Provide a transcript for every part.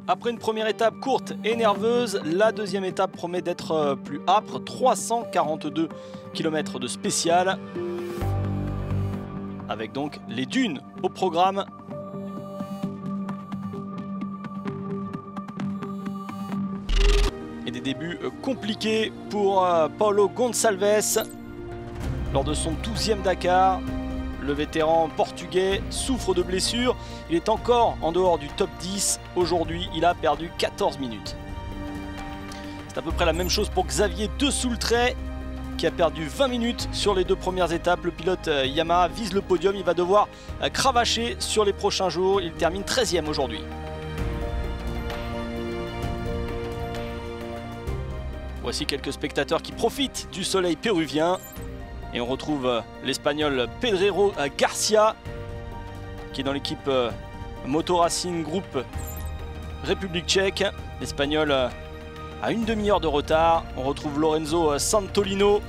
Après une première étape courte et nerveuse, la deuxième étape promet d'être plus âpre. 342 km de spécial. Avec donc les dunes au programme. Et des débuts compliqués pour Paulo Gonçalves. Lors de son 12e Dakar, le vétéran portugais souffre de blessures. Il est encore en dehors du top 10. Aujourd'hui, il a perdu 14 minutes. C'est à peu près la même chose pour Xavier De Soultret, qui a perdu 20 minutes sur les 2 premières étapes. Le pilote Yamaha vise le podium. Il va devoir cravacher sur les prochains jours. Il termine 13e aujourd'hui. Voici quelques spectateurs qui profitent du soleil péruvien. Et on retrouve l'Espagnol Pedrero Garcia, qui est dans l'équipe Moto Racing Group République tchèque. L'Espagnol a une demi-heure de retard. On retrouve Lorenzo Santolino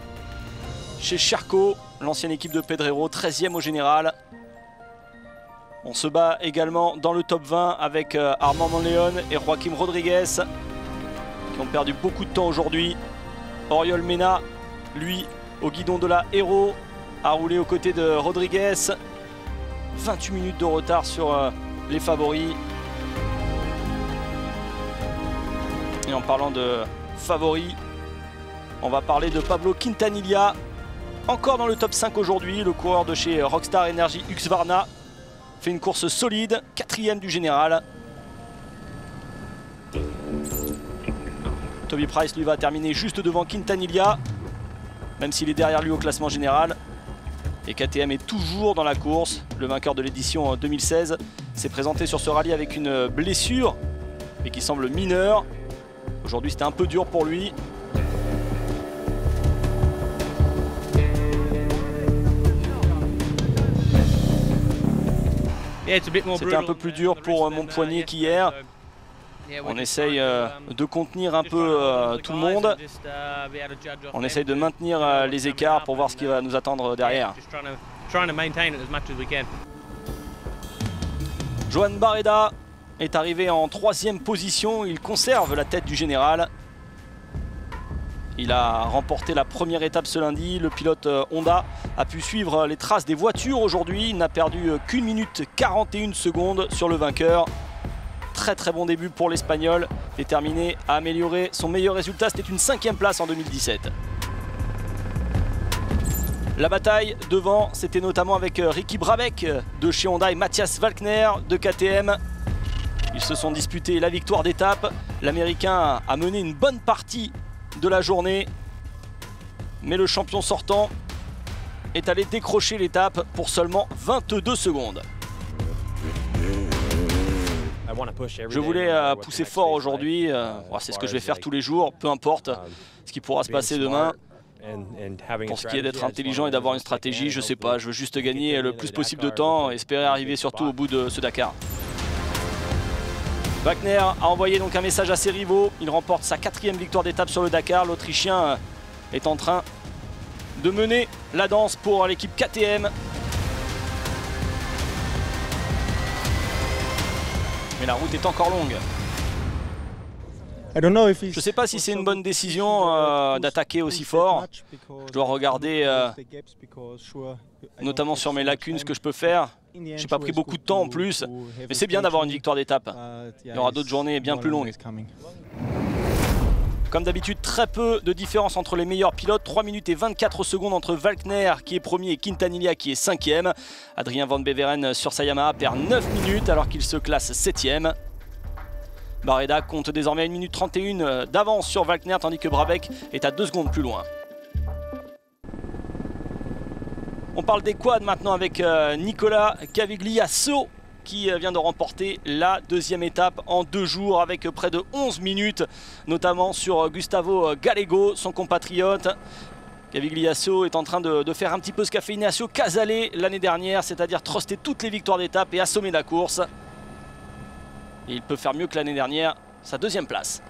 chez Sherco, l'ancienne équipe de Pedrero, 13e au général. On se bat également dans le top 20 avec Armand Monleon et Joaquim Rodriguez, qui ont perdu beaucoup de temps aujourd'hui. Oriol Mena, lui, au guidon de la Hero, a roulé aux côtés de Rodriguez. 28 minutes de retard sur les favoris. Et en parlant de favoris, on va parler de Pablo Quintanilla. Encore dans le top 5 aujourd'hui, le coureur de chez Rockstar Energy Husqvarna fait une course solide, 4e du général. Toby Price lui va terminer juste devant Quintanilla, même s'il est derrière lui au classement général. Et KTM est toujours dans la course. Le vainqueur de l'édition 2016 s'est présenté sur ce rallye avec une blessure, mais qui semble mineure. Aujourd'hui, c'était un peu dur pour lui. C'était un peu plus dur pour mon poignet qu'hier. On essaye de contenir un peu tout le monde. On essaye de maintenir les écarts pour voir ce qui va nous attendre derrière. Joan Barreda est arrivé en 3e position. Il conserve la tête du général. Il a remporté la première étape ce lundi. Le pilote Honda a pu suivre les traces des voitures aujourd'hui. Il n'a perdu qu'1 minute 41 secondes sur le vainqueur. Très bon début pour l'Espagnol, déterminé à améliorer son meilleur résultat. C'était une 5e place en 2017. La bataille devant, c'était notamment avec Ricky Brabec de chez Honda et Matthias Walkner de KTM. Ils se sont disputés la victoire d'étape. L'Américain a mené une bonne partie de la journée, mais le champion sortant est allé décrocher l'étape pour seulement 22 secondes. Je voulais pousser fort aujourd'hui, c'est ce que je vais faire tous les jours, peu importe ce qui pourra se passer demain. Pour ce qui est d'être intelligent et d'avoir une stratégie, je sais pas, je veux juste gagner le plus possible de temps et espérer arriver surtout au bout de ce Dakar. Wagner a envoyé donc un message à ses rivaux, il remporte sa 4e victoire d'étape sur le Dakar. L'Autrichien est en train de mener la danse pour l'équipe KTM. Mais la route est encore longue. Je ne sais pas si c'est une bonne décision d'attaquer aussi fort. Je dois regarder notamment sur mes lacunes ce que je peux faire. Je n'ai pas pris beaucoup de temps en plus, mais c'est bien d'avoir une victoire d'étape. Il y aura d'autres journées bien plus longues. Comme d'habitude, très peu de différence entre les meilleurs pilotes. 3 minutes et 24 secondes entre Walkner qui est premier et Quintanilla qui est 5e. Adrien Van Beveren sur sa Yamaha perd 9 minutes alors qu'il se classe 7e. Barreda compte désormais 1 minute 31 d'avance sur Walkner, tandis que Brabec est à 2 secondes plus loin. On parle des quads maintenant avec Nicolas Gavigliasso, qui vient de remporter la 2e étape en 2 jours avec près de 11 minutes, notamment sur Gustavo Gallego, son compatriote. Gavigliasso est en train de faire un petit peu ce qu'a fait Ignacio Casale l'année dernière, c'est-à-dire truster toutes les victoires d'étape et assommer la course. Et il peut faire mieux que l'année dernière, sa 2e place.